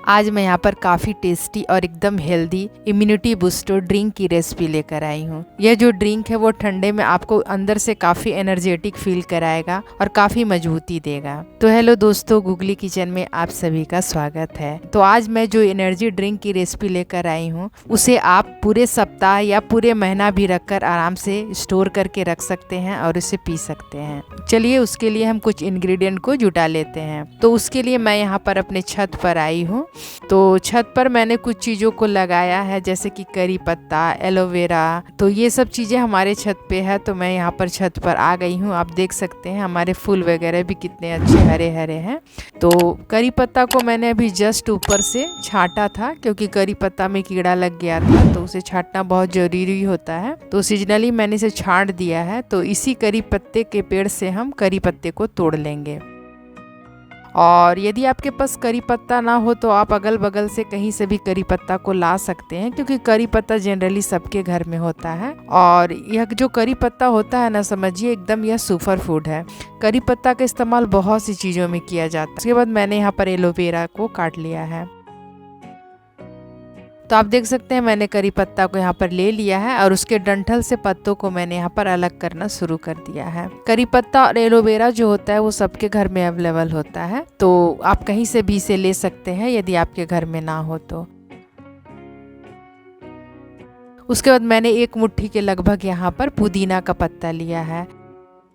आज मैं यहाँ पर काफ़ी टेस्टी और एकदम हेल्दी इम्यूनिटी बूस्टर ड्रिंक की रेसिपी लेकर आई हूँ। यह जो ड्रिंक है वो ठंडे में आपको अंदर से काफ़ी एनर्जेटिक फील कराएगा और काफ़ी मजबूती देगा। तो हेलो दोस्तों, गूगली किचन में आप सभी का स्वागत है। तो आज मैं जो एनर्जी ड्रिंक की रेसिपी लेकर आई हूँ उसे आप पूरे सप्ताह या पूरे महीना भी रखकर आराम से स्टोर करके रख सकते हैं और उसे पी सकते हैं। चलिए उसके लिए हम कुछ इंग्रेडिएंट को जुटा लेते हैं। तो उसके लिए मैं यहाँ पर अपने छत पर आई हूँ। तो छत पर मैंने कुछ चीज़ों को लगाया है, जैसे कि करी पत्ता, एलोवेरा। तो ये सब चीज़ें हमारे छत पे है, तो मैं यहाँ पर छत पर आ गई हूँ। आप देख सकते हैं हमारे फूल वगैरह भी कितने अच्छे हरे हरे हैं। तो करी पत्ता को मैंने अभी जस्ट ऊपर से छांटा था, क्योंकि करी पत्ता में कीड़ा लग गया था, तो उसे छांटना बहुत ज़रूरी होता है। तो सीजनली मैंने इसे छांट दिया है। तो इसी करी पत्ते के पेड़ से हम करी पत्ते को तोड़ लेंगे। और यदि आपके पास करी पत्ता ना हो तो आप अगल बगल से कहीं से भी करी पत्ता को ला सकते हैं, क्योंकि करी पत्ता जनरली सबके घर में होता है। और यह जो करी पत्ता होता है ना, समझिए एकदम यह सुपर फूड है। करी पत्ता का इस्तेमाल बहुत सी चीज़ों में किया जाता है। उसके बाद मैंने यहाँ पर एलोवेरा को काट लिया है। तो आप देख सकते हैं मैंने करी पत्ता को यहाँ पर ले लिया है और उसके डंठल से पत्तों को मैंने यहाँ पर अलग करना शुरू कर दिया है। करी पत्ता और एलोवेरा जो होता है वो सबके घर में अवेलेबल होता है, तो आप कहीं से भी इसे ले सकते हैं यदि आपके घर में ना हो तो। उसके बाद मैंने एक मुट्ठी के लगभग यहाँ पर पुदीना का पत्ता लिया है।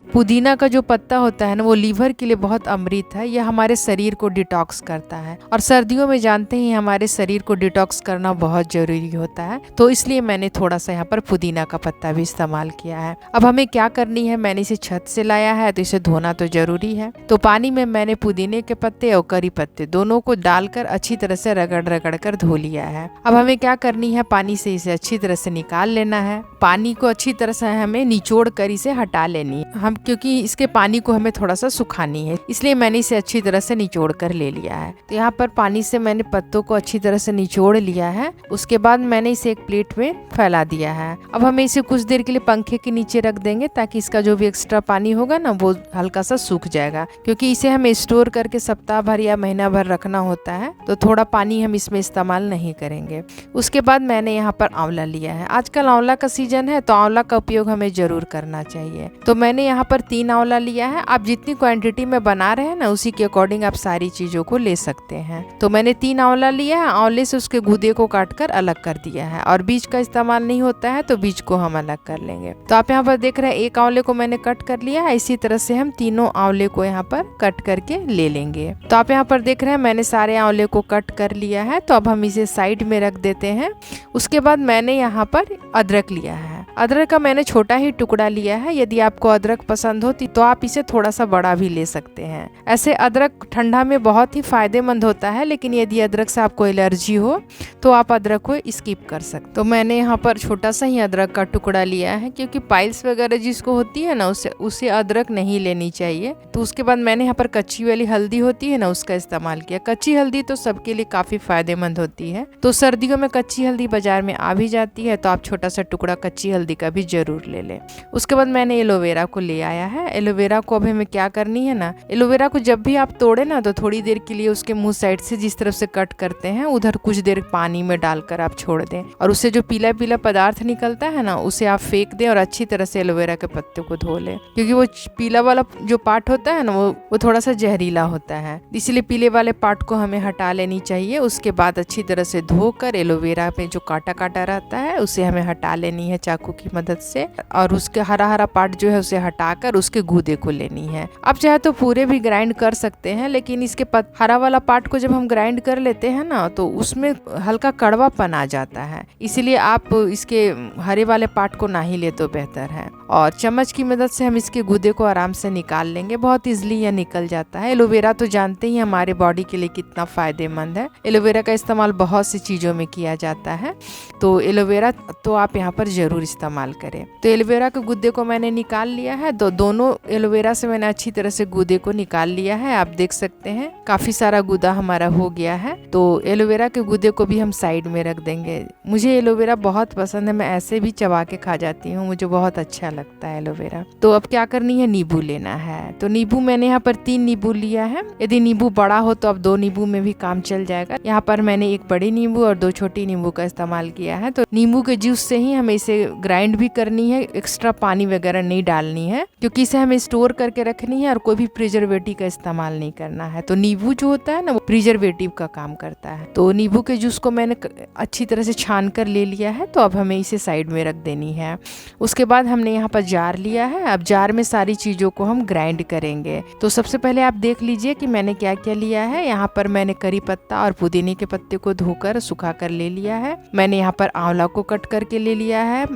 पुदीना का जो पत्ता होता है ना, वो लीवर के लिए बहुत अमृत है। यह हमारे शरीर को डिटॉक्स करता है, और सर्दियों में जानते ही हमारे शरीर को डिटॉक्स करना बहुत जरूरी होता है। तो इसलिए मैंने थोड़ा सा यहाँ पर पुदीना का पत्ता भी इस्तेमाल किया है। अब हमें क्या करनी है, मैंने इसे छत से लाया है तो इसे धोना तो जरूरी है। तो पानी में मैंने पुदीने के पत्ते और करी पत्ते दोनों को डालकर अच्छी तरह से रगड़ रगड़ कर धो लिया है। अब हमें क्या करनी है, पानी से इसे अच्छी तरह से निकाल लेना है। पानी को अच्छी तरह से हमें निचोड़ कर इसे हटा लेनी है, क्योंकि इसके पानी को हमें थोड़ा सा सुखानी है, इसलिए मैंने इसे अच्छी तरह से निचोड़ कर ले लिया है। तो यहाँ पर पानी से मैंने पत्तों को अच्छी तरह से निचोड़ लिया है। उसके बाद मैंने इसे एक प्लेट में फैला दिया है। अब हमें इसे कुछ देर के लिए पंखे के नीचे रख देंगे, ताकि इसका जो भी एक्स्ट्रा पानी होगा ना वो हल्का सा सूख जाएगा, क्योंकि इसे हमें स्टोर करके सप्ताह भर या महीना भर रखना होता है। तो थोड़ा पानी हम इसमें इस्तेमाल नहीं करेंगे। उसके बाद मैंने यहाँ पर आंवला लिया है। आजकल आंवला का सीजन है, तो आंवला का उपयोग हमें जरूर करना चाहिए। तो मैंने यहाँ पर 3 आंवला लिया है। आप जितनी क्वांटिटी में बना रहे हैं ना, उसी के अकॉर्डिंग आप सारी चीजों को ले सकते हैं। तो मैंने 3 आंवला लिया है। आंवले से उसके गूदे को काटकर अलग कर दिया है, और बीज का इस्तेमाल नहीं होता है, तो बीज को हम अलग कर लेंगे। तो आप यहाँ पर देख रहे हैं एक आंवले को मैंने कट कर लिया है। इसी तरह से हम तीनों आंवले को यहाँ पर कट करके ले लेंगे। तो आप यहाँ पर देख रहे हैं मैंने सारे आंवले को कट कर लिया है। तो अब हम इसे साइड में रख देते हैं। उसके बाद मैंने यहाँ पर अदरक लिया है। अदरक का मैंने छोटा ही टुकड़ा लिया है। यदि आपको अदरक पसंद होती तो आप इसे थोड़ा सा बड़ा भी ले सकते हैं। ऐसे अदरक ठंडा में बहुत ही फायदेमंद होता है, लेकिन यदि अदरक से आपको एलर्जी हो तो आप अदरक को स्किप कर सकते। तो मैंने यहाँ पर छोटा सा ही अदरक का टुकड़ा लिया है, क्योंकि पाइल्स वगैरह जिसको होती है ना, उसे अदरक नहीं लेनी चाहिए। तो उसके बाद मैंने यहाँ पर कच्ची वाली हल्दी होती है ना, उसका इस्तेमाल किया। कच्ची हल्दी तो सबके लिए काफी फायदेमंद होती है। तो सर्दियों में कच्ची हल्दी बाजार में आ भी जाती है, तो आप छोटा सा टुकड़ा कच्ची हल्दी का भी जरूर ले लें। उसके बाद मैंने एलोवेरा को ले आया है। एलोवेरा को अब हमें क्या करनी है ना, एलोवेरा को जब भी आप तोड़े ना, तो थोड़ी देर के लिए उसके मुंह साइड से जिस तरफ से कट करते हैं उधर कुछ देर पानी में डालकर आप छोड़ दें, और उससे जो पीला पीला पदार्थ निकलता है ना, उसे आप फेंक दें और अच्छी तरह से एलोवेरा के पत्ते को धो लें, क्योंकि वो पीला वाला जो पार्ट होता है ना, वो थोड़ा सा जहरीला होता है, इसलिए पीले वाले पार्ट को हमें हटा लेनी चाहिए। उसके बाद अच्छी तरह से धोकर एलोवेरा पे जो काटा काटा रहता है उसे हमें हटा लेनी है चाकू की मदद से, और उसके हरा हरा पार्ट जो है उसे हटाकर उसके गूदे को लेनी है। आप चाहे तो पूरे भी ग्राइंड कर सकते हैं, लेकिन इसके हरा वाला पार्ट को जब हम ग्राइंड कर लेते हैं ना, तो उसमें हल्का कड़वापन आ जाता है, इसीलिए आप इसके हरे वाले पार्ट को ना ही ले तो बेहतर है। और चम्मच की मदद से हम इसके गूदे को आराम से निकाल लेंगे। बहुत इजीली यह निकल जाता है। एलोवेरा तो जानते ही हमारे बॉडी के लिए कितना फायदेमंद है। एलोवेरा का इस्तेमाल बहुत सी चीजों में किया जाता है। तो एलोवेरा तो आप यहाँ पर ज़रूर इस्तेमाल करें। तो एलोवेरा के गुद्दे को मैंने निकाल लिया है। तो दोनों एलोवेरा से मैंने अच्छी तरह से गुद्दे को निकाल लिया है। आप देख सकते हैं काफ़ी सारा गुद्दा हमारा हो गया है। तो एलोवेरा के गुद्दे को भी हम साइड में रख देंगे। मुझे एलोवेरा बहुत पसंद है, मैं ऐसे भी चबा के खा जाती हूँ, मुझे बहुत अच्छा लगता है एलोवेरा। तो अब क्या करनी है, नींबू लेना है। तो नींबू मैंने यहाँ पर 3 नींबू लिया है। यदि नींबू बड़ा हो तो अब 2 नींबू में भी काम चल जाएगा। यहाँ पर मैंने एक बड़ी नींबू और 2 छोटी नींबू का इस्तेमाल किया है। तो नींबू के जूस से ही हमें इसे ग्राइंड भी करनी है, एक्स्ट्रा पानी वगैरह नहीं डालनी है, क्योंकि इसे हमें स्टोर करके रखनी है और कोई भी प्रिजर्वेटिव का इस्तेमाल नहीं करना है। तो नींबू जो होता है ना, वो प्रिजर्वेटिव का काम करता है। तो नींबू के जूस को मैंने अच्छी तरह से छान कर ले लिया है। तो अब हमें इसे साइड में रख देनी है। उसके बाद हमने यहाँ पर जार लिया है। अब जार में सारी चीज़ों को हम ग्राइंड करेंगे। तो सबसे पहले आप देख लीजिए कि मैंने क्या क्या लिया है। यहाँ पर मैंने करी पत्ता और पुदीने के पत्ते को धोकर सुखा कर ले लिया है। मैंने यहाँ पर आंवला को कट करके ले लिया है,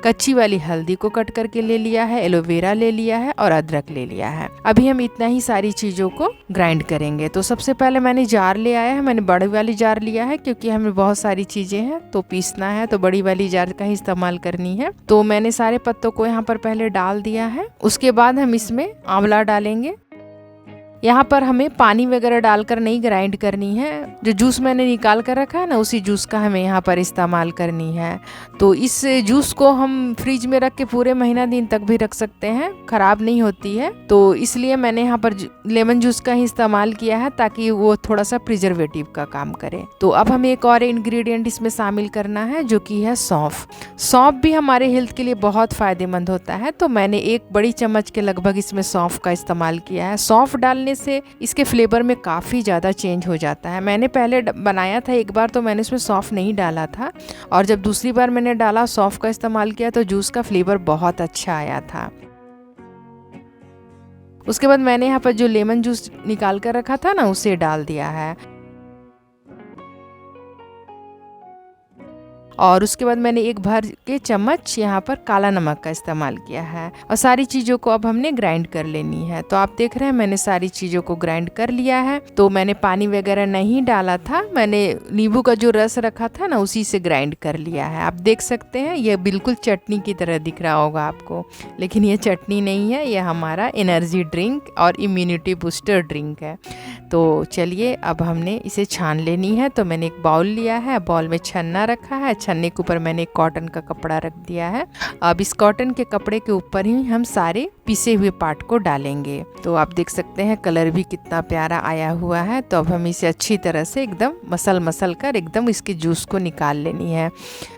कच्ची वाली हल्दी को कट करके ले लिया है, एलोवेरा ले लिया है और अदरक ले लिया है। अभी हम इतना ही सारी चीज़ों को ग्राइंड करेंगे। तो सबसे पहले मैंने जार ले आया है। मैंने बड़ी वाली जार लिया है, क्योंकि हमें बहुत सारी चीज़ें हैं तो पीसना है, तो बड़ी वाली जार का ही इस्तेमाल करनी है। तो मैंने सारे पत्तों को यहाँ पर पहले डाल दिया है। उसके बाद हम इसमें आंवला डालेंगे। यहाँ पर हमें पानी वगैरह डालकर नहीं ग्राइंड करनी है। जो जूस मैंने निकाल कर रखा है ना, उसी जूस का हमें यहाँ पर इस्तेमाल करनी है। तो इस जूस को हम फ्रिज में रख के पूरे महीना दिन तक भी रख सकते हैं, खराब नहीं होती है। तो इसलिए मैंने यहाँ पर लेमन जूस का ही इस्तेमाल किया है, ताकि वो थोड़ा सा प्रिजर्वेटिव का काम करे। तो अब हमें एक और इंग्रेडिएंट इसमें शामिल करना है, जो कि है सौंफ। सौंफ भी हमारे हेल्थ के लिए बहुत फायदेमंद होता है। तो मैंने 1 बड़ी चम्मच के लगभग इसमें सौंफ का इस्तेमाल किया है। सौंफ डालने से इसके फ्लेवर में काफ़ी ज़्यादा चेंज हो जाता है। मैंने पहले बनाया था एक बार, तो मैंने इसमें सौंफ नहीं डाला था, और जब दूसरी बार मैंने डाला, सौंफ का इस्तेमाल किया, तो जूस का फ्लेवर बहुत अच्छा आया था। उसके बाद मैंने यहाँ पर जो लेमन जूस निकाल कर रखा था ना, उसे डाल दिया है। और उसके बाद मैंने 1 भर के चम्मच यहाँ पर काला नमक का इस्तेमाल किया है। और सारी चीज़ों को अब हमने ग्राइंड कर लेनी है। तो आप देख रहे हैं मैंने सारी चीज़ों को ग्राइंड कर लिया है। तो मैंने पानी वगैरह नहीं डाला था, मैंने नींबू का जो रस रखा था ना, उसी से ग्राइंड कर लिया है। आप देख सकते हैं ये बिल्कुल चटनी की तरह दिख रहा होगा आपको, लेकिन ये चटनी नहीं है, ये हमारा एनर्जी ड्रिंक और इम्यूनिटी बूस्टर ड्रिंक है। तो चलिए अब हमने इसे छान लेनी है। तो मैंने एक बाउल लिया है, बाउल में छन्ना रखा है, छन्ने के ऊपर मैंने एक कॉटन का कपड़ा रख दिया है। अब इस कॉटन के कपड़े के ऊपर ही हम सारे पिसे हुए पार्ट को डालेंगे। तो आप देख सकते हैं कलर भी कितना प्यारा आया हुआ है। तो अब हम इसे अच्छी तरह से एकदम मसल कर एकदम इसके जूस को निकाल लेनी है।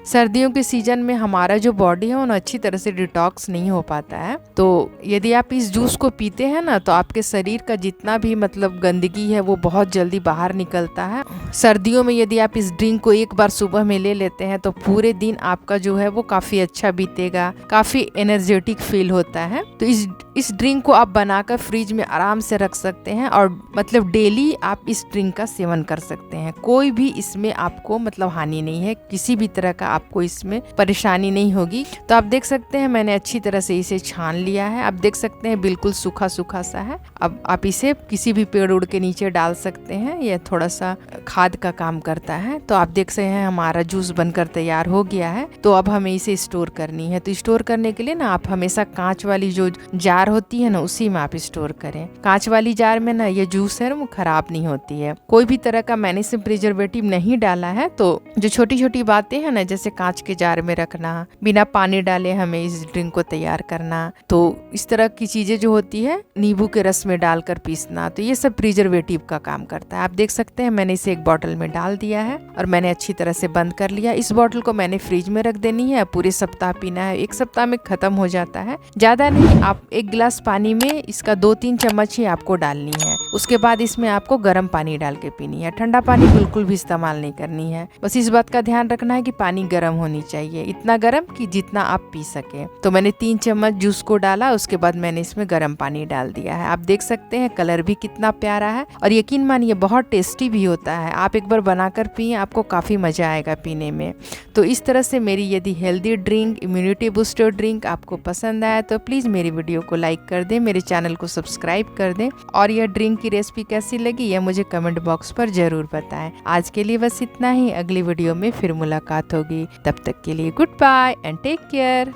सर्दियों के सीजन में हमारा जो बॉडी है वो अच्छी तरह से डिटॉक्स नहीं हो पाता है। तो यदि आप इस जूस को पीते हैं ना, तो आपके शरीर का जितना भी मतलब गंदगी है वो बहुत जल्दी बाहर निकलता है। सर्दियों में यदि आप इस ड्रिंक को एक बार सुबह में ले लेते हैं, तो पूरे दिन आपका जो है वो काफ़ी अच्छा बीतेगा, काफ़ी एनर्जेटिक फील होता है। तो इस ड्रिंक को आप बनाकर फ्रिज में आराम से रख सकते हैं, और मतलब डेली आप इस ड्रिंक का सेवन कर सकते हैं। कोई भी इसमें आपको मतलब हानि नहीं है, किसी भी तरह का आपको इसमें परेशानी नहीं होगी। तो आप देख सकते हैं मैंने अच्छी तरह से इसे छान लिया है। आप देख सकते हैं बिल्कुल सूखा सूखा सा है। अब आप इसे किसी भी पेड़ उड़ के नीचे डाल सकते हैं, यह थोड़ा सा खाद का काम करता है। तो आप देख सकते हैं हमारा जूस बनकर तैयार हो गया है। तो अब हमें इसे स्टोर करनी है। तो स्टोर करने के लिए ना आप हमेशा कांच वाली जो जार होती है ना, उसी में आप स्टोर करें। कांच वाली जार में ना ये जूस है वो खराब नहीं होती है। कोई भी तरह का मैंने इसमें प्रिजर्वेटिव नहीं डाला है। तो जो छोटी छोटी बातें हैं ना, जैसे कांच के जार में रखना, बिना पानी डाले हमें इस ड्रिंक को तैयार करना, तो इस तरह की चीजें जो होती है नींबू के रस में डालकर पीसना, तो ये सब प्रिजर्वेटिव का काम करता है। आप देख सकते हैं मैंने इसे एक बॉटल में डाल दिया है और मैंने अच्छी तरह से बंद कर लिया। इस बॉटल को मैंने फ्रिज में रख देनी है, पूरे सप्ताह पीना है। 1 सप्ताह में खत्म हो जाता है, ज्यादा नहीं। आप 1 गिलास पानी में इसका 2-3 चम्मच ही आपको डालनी है। उसके बाद इसमें आपको गर्म पानी डाल के पीनी है। ठंडा पानी बिल्कुल भी इस्तेमाल नहीं करनी है। बस इस बात का ध्यान रखना है कि पानी गर्म होनी चाहिए, इतना गर्म कि जितना आप पी सके। तो मैंने 3 चम्मच जूस को डाला, उसके बाद मैंने इसमें गर्म पानी डाल दिया है। आप देख सकते हैं कलर भी कितना प्यारा है, और यकीन मानिए बहुत टेस्टी भी होता है। आप एक बार बनाकर पिए, आपको काफी मजा आएगा पीने में। तो इस तरह से मेरी यदि healthy drink, immunity booster drink आपको पसंद आया तो प्लीज मेरी वीडियो वीडियो को लाइक कर दें, मेरे चैनल को सब्सक्राइब कर दें और यह ड्रिंक की रेसिपी कैसी लगी यह मुझे कमेंट बॉक्स पर जरूर बताएं। आज के लिए बस इतना ही, अगली वीडियो में फिर मुलाकात होगी। तब तक के लिए good bye and take care.